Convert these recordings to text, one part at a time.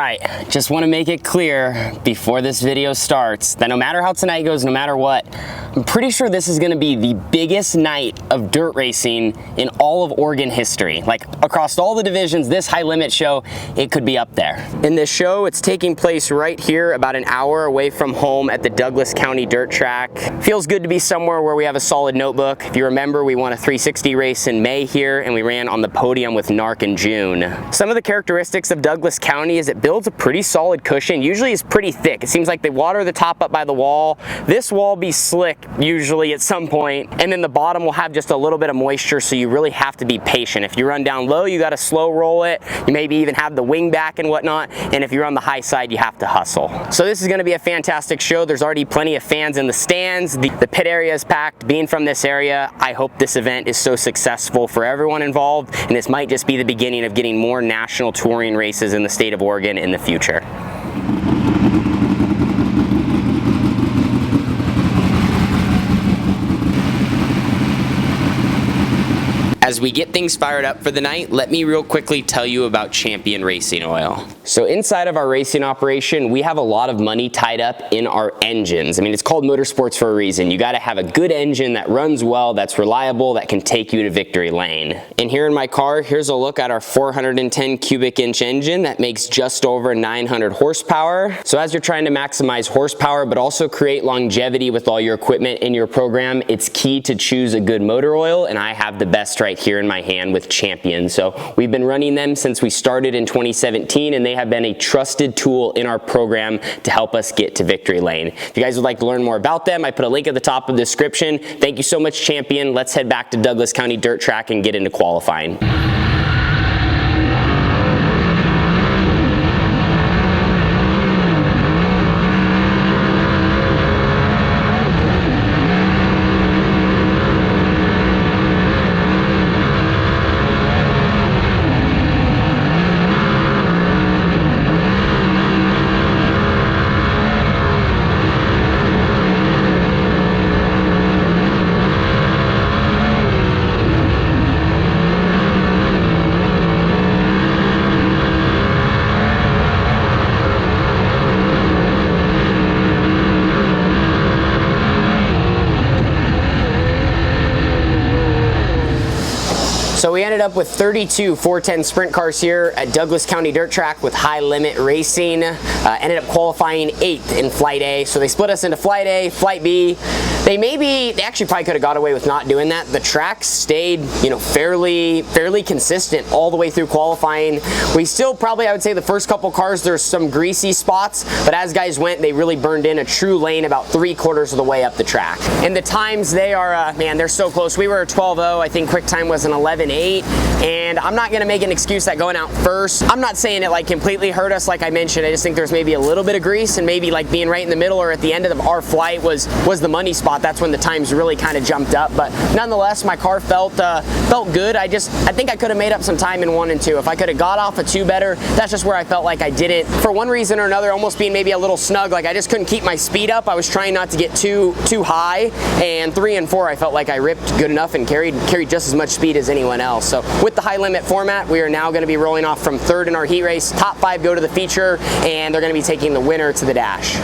right, just want to make it clear before this video starts that no matter how tonight goes, no matter what, I'm pretty sure this is going to be the biggest night of dirt racing in all of Oregon history. Like across all the divisions, this high limit show, it could be up there. In this show, it's taking place right here about an hour away from home at the Douglas County Dirt Track. Feels good to be somewhere where we have a solid notebook. If you remember, we won a 360 race in May here and we ran on the podium with NARC in June. Some of the characteristics of Douglas County is it builds a pretty solid cushion. Usually it's pretty thick. It seems like they water the top up by the wall. This wall be slick usually at some point, and then the bottom will have just a little bit of moisture, so you really have to be patient. If you run down low, you got to slow roll it. You maybe even have the wing back and whatnot, and if you're on the high side, you have to hustle. So this is going to be a fantastic show. There's already plenty of fans in the stands. The pit area is packed. Being from this area, I hope this event is so successful for everyone involved, and this might just be the beginning of getting more national touring races in the state of Oregon in the future. As we get things fired up for the night, let me real quickly tell you about Champion Racing Oil. So inside of our racing operation, we have a lot of money tied up in our engines. I mean, it's called motorsports for a reason. You gotta have a good engine that runs well, that's reliable, that can take you to victory lane. And here in my car, here's a look at our 410 cubic inch engine that makes just over 900 horsepower. So as you're trying to maximize horsepower, but also create longevity with all your equipment in your program, it's key to choose a good motor oil, and I have the best right here in my hand with Champion. So we've been running them since we started in 2017, and they have been a trusted tool in our program to help us get to victory lane. If you guys would like to learn more about them, I put a link at the top of the description. Thank you so much, Champion. Let's head back to Douglas County Dirt Track and get into qualifying. So we ended up with 32 410 sprint cars here at Douglas County Dirt Track with high limit racing. Ended up qualifying 8th in Flight A. So they split us into Flight A, Flight B. They actually probably could have got away with not doing that. The track stayed, you know, fairly consistent all the way through qualifying. We still probably, I would say the first couple cars, there's some greasy spots, but as guys went, they really burned in a true lane about 3/4 of the way up the track. And the times, they are, man, they're so close. We were a 12:0. I think quick time was an 11:8. And I'm not gonna make an excuse that going out first, I'm not saying it like completely hurt us like I mentioned. I just think there's maybe a little bit of grease, and maybe like being right in the middle or at the end of our flight was the money spot. That's when the times really kind of jumped up. But nonetheless, my car felt good. I think I could have made up some time in 1 and 2. If I could have got off a 2 better, that's just where I felt like I didn't, for one reason or another, almost being maybe a little snug. Like I just couldn't keep my speed up. I was trying not to get too high. And 3 and 4, I felt like I ripped good enough and carried just as much speed as anyone else. So with the high limit format, we are now going to be rolling off from 3rd in our heat race. Top 5 go to the feature, and they're going to be taking the winner to the dash.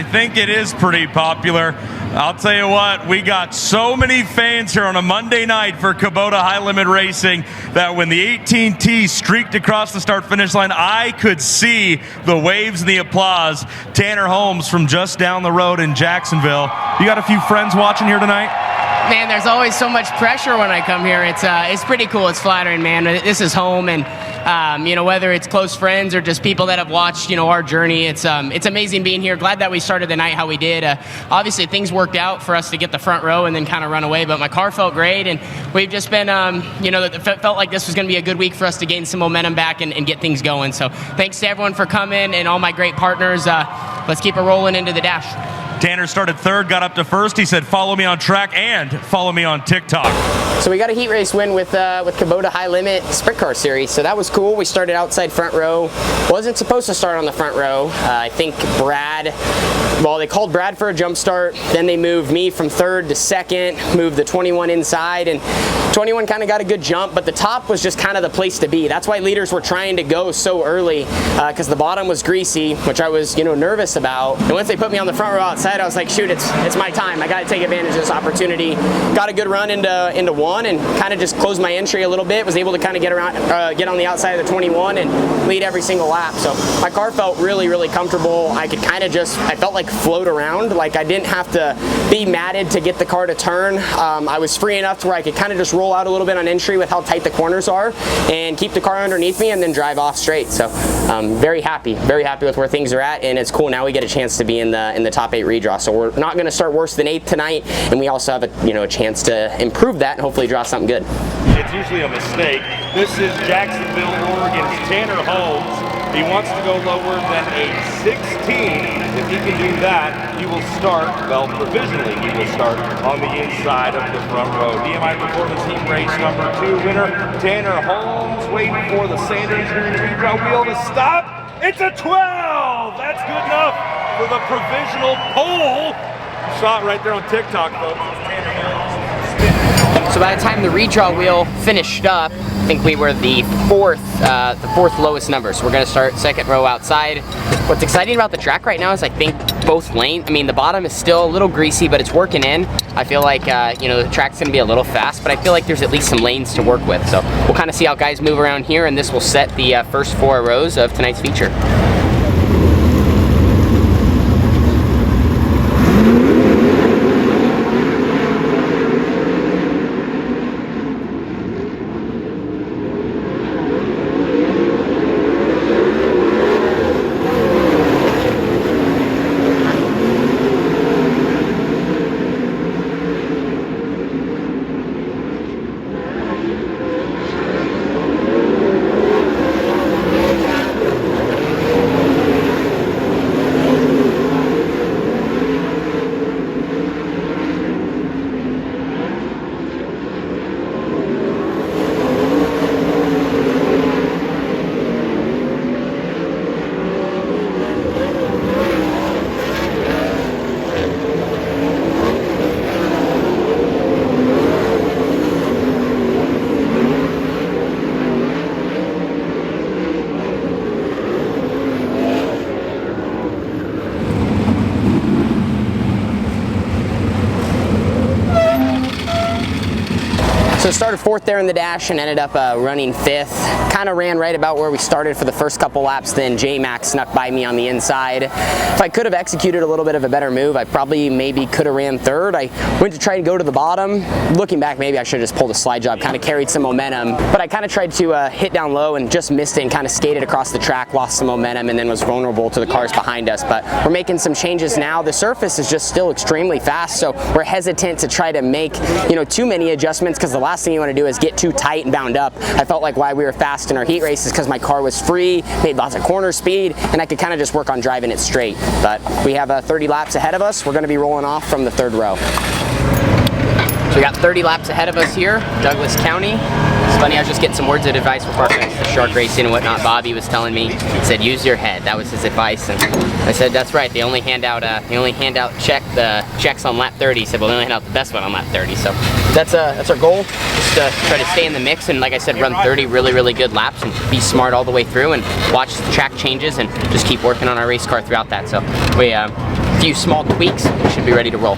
think it is pretty popular. I'll tell you what, we got so many fans here on a Monday night for Kubota High Limit Racing that when the 18T streaked across the start-finish line, I could see the waves and the applause. Tanner Holmes from just down the road in Jacksonville. You got a few friends watching here tonight? Man, there's always so much pressure when I come here. It's pretty cool. It's flattering, man. This is home, and you know, whether it's close friends or just people that have watched, you know, our journey, it's amazing being here. Glad that we started the night how we did. Obviously, things worked out for us to get the front row and then kind of run away, but my car felt great, and we've just been, you know, felt like this was going to be a good week for us to gain some momentum back and get things going. So thanks to everyone for coming and all my great partners. Let's keep it rolling into the dash. Tanner started third, got up to first. He said, follow me on track and follow me on TikTok. So we got a heat race win with Kubota High Limit Sprint Car Series, so that was cool. We started outside front row. Wasn't supposed to start on the front row. I think they called Brad for a jump start, then they moved me from third to second, moved the 21 inside, and 21 kind of got a good jump, but the top was just kind of the place to be. That's why leaders were trying to go so early, because the bottom was greasy, which I was, you know, nervous about. And once they put me on the front row outside, I was like, shoot, it's my time. I got to take advantage of this opportunity. Got a good run into one and kind of just closed my entry a little bit. Was able to kind of get on the outside of the 21 and lead every single lap. So my car felt really, really comfortable. I could kind of I felt like float around. Like I didn't have to be matted to get the car to turn. I was free enough to where I could kind of just roll out a little bit on entry with how tight the corners are and keep the car underneath me and then drive off straight. So very happy with where things are at, and it's cool. Now we get a chance to be in the top 8 redraw. So we're not going to start worse than 8th tonight, and we also have a chance to improve that and hopefully draw something good. It's usually a mistake. This is Jacksonville, Oregon's Tanner Holmes. He wants to go lower than a 16. If he can do that, he will start, well, provisionally, he will start on the inside of the front row. DMI Performance Heat Race number 2 winner, Tanner Holmes, waiting for the Sanders redraw wheel to stop. It's a 12! That's good enough for the provisional pole. Saw it right there on TikTok, folks. Tanner Holmes. So by the time the redraw wheel finished up, I think we were the fourth lowest number. So we're going to start second row outside. What's exciting about the track right now is I think both lanes, I mean the bottom is still a little greasy, but it's working in. I feel like the track's going to be a little fast, but I feel like there's at least some lanes to work with. So we'll kind of see how guys move around here, and this will set the first 4 rows of tonight's feature. So started 4th there in the dash and ended up running 5th. Kind of ran right about where we started for the first couple laps, then J-Max snuck by me on the inside. If I could have executed a little bit of a better move, I probably maybe could have ran 3rd. I went to try to go to the bottom. Looking back, maybe I should have just pulled a slide job, kind of carried some momentum. But I kind of tried to hit down low and just missed it and kind of skated across the track, lost some momentum, and then was vulnerable to the cars behind us. But we're making some changes now. The surface is just still extremely fast, so we're hesitant to try to make too many adjustments, because the last thing you want to do is get too tight and bound up. I felt like why we were fast in our heat race is because my car was free, made lots of corner speed, and I could kind of just work on driving it straight. But we have 30 laps ahead of us. We're going to be rolling off from the 3rd row. So we got 30 laps ahead of us here, Douglas County. It's funny, I was just getting some words of advice before shark racing and whatnot. Bobby was telling me, he said, use your head. That was his advice, and I said, that's right. They only hand out the checks on lap 30. He said, well, they only hand out the best one on lap 30. So that's our goal, just to try to stay in the mix, and like I said, run 30 really, really good laps and be smart all the way through and watch the track changes and just keep working on our race car throughout that. So we a few small tweaks, we should be ready to roll.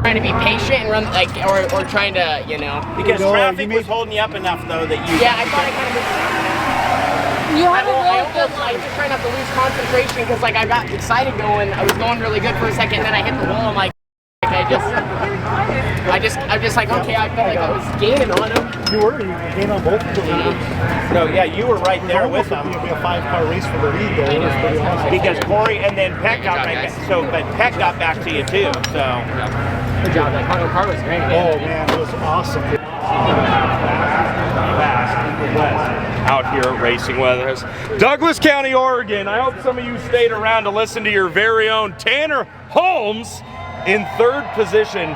Trying to be patient and run like, or trying to, you know. Because traffic was holding you up enough though that you. Yeah, I thought I kind of. I just try not to lose concentration because like I got excited going. I was going really good for a second, then I hit the wall. I'm like I'm just like, okay, I felt like I was gaining on him. You gained on both of them. No, yeah, you were right there with them. It'll be a 5-car race for the lead, though. It was pretty awesome. Because Corey and then Peck got back. So, but Peck got back to you too. So. Good job. That car was great. Oh man, it was awesome. Out here racing with us. Douglas County, Oregon. I hope some of you stayed around to listen to your very own Tanner Holmes in third position.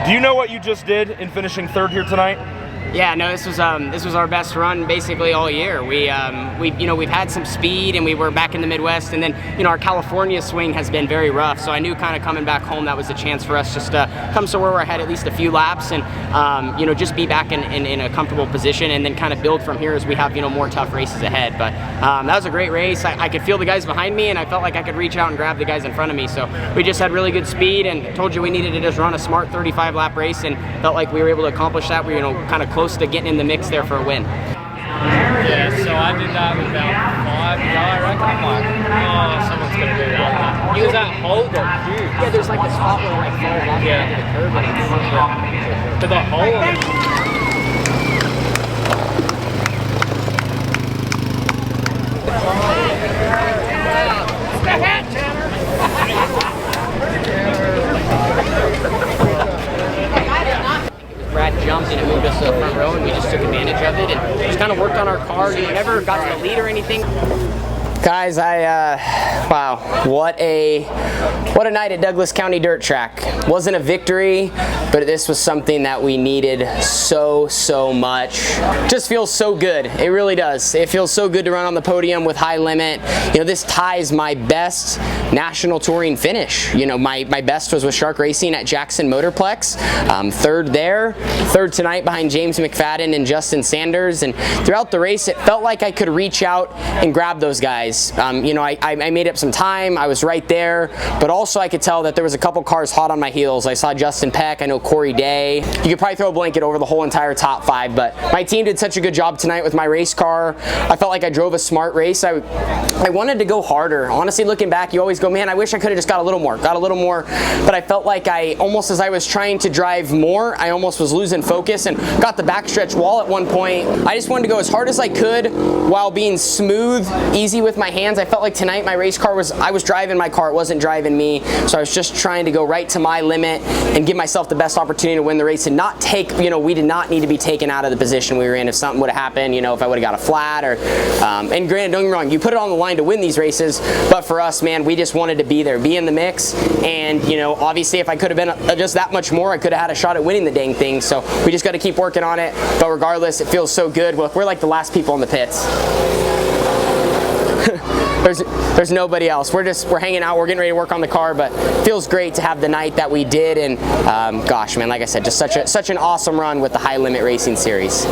Do you know what you just did in finishing third here tonight? Yeah, no, this was our best run basically all year. We've had some speed and we were back in the Midwest, and then our California swing has been very rough. So I knew kind of coming back home that was a chance for us just to come somewhere where I had at least a few laps and just be back in a comfortable position and then kind of build from here as we have more tough races ahead. But that was a great race. I could feel the guys behind me and I felt like I could reach out and grab the guys in front of me. So we just had really good speed and told you we needed to just run a smart 35-lap race and felt like we were able to accomplish that. We were kind of close to getting in the mix there for a win. Yeah, so I did that with about 5 I reckon. I'm like, oh, someone's gonna do that. Because that hole got huge. Yeah, there's like a spot where like falls off into the curb and But the hole. Brad jumped and it moved us to the front row and we just took advantage of it and just kind of worked on our car. Never got to the lead or anything. Guys, wow, what a night at Douglas County Dirt Track. Wasn't a victory, but this was something that we needed so much. Just feels so good. It really does. It feels so good to run on the podium with High Limit. This ties my best national touring finish. My best was with Shark Racing at Jackson Motorplex. Third there, third tonight behind James McFadden and Justin Sanders. And throughout the race, it felt like I could reach out and grab those guys. I made up some time. I was right there, but also I could tell that there was a couple cars hot on my heels. I saw Justin Peck. I know Corey Day. You could probably throw a blanket over the whole entire top 5, but my team did such a good job tonight with my race car. I felt like I drove a smart race. I wanted to go harder. Honestly, looking back, you always go, man, I wish I could have just got a little more, but I felt like as I was trying to drive more, I almost was losing focus and got the backstretch wall at one point. I just wanted to go as hard as I could while being smooth, easy with my hands. I felt like tonight my race car I was driving my car, it wasn't driving me. So I was just trying to go right to my limit and give myself the best opportunity to win the race and not take, we did not need to be taken out of the position we were in if something would have happened, if I would have got a flat or, and granted, don't get me wrong, you put it on the line to win these races, but for us, man, we just wanted to be there, be in the mix, and, obviously if I could have been just that much more, I could have had a shot at winning the dang thing, so we just got to keep working on it, but regardless, it feels so good. We're like the last people in the pits. There's nobody else. We're hanging out. We're getting ready to work on the car, but it feels great to have the night that we did. And gosh, man, like I said, just such an awesome run with the High Limit Racing Series.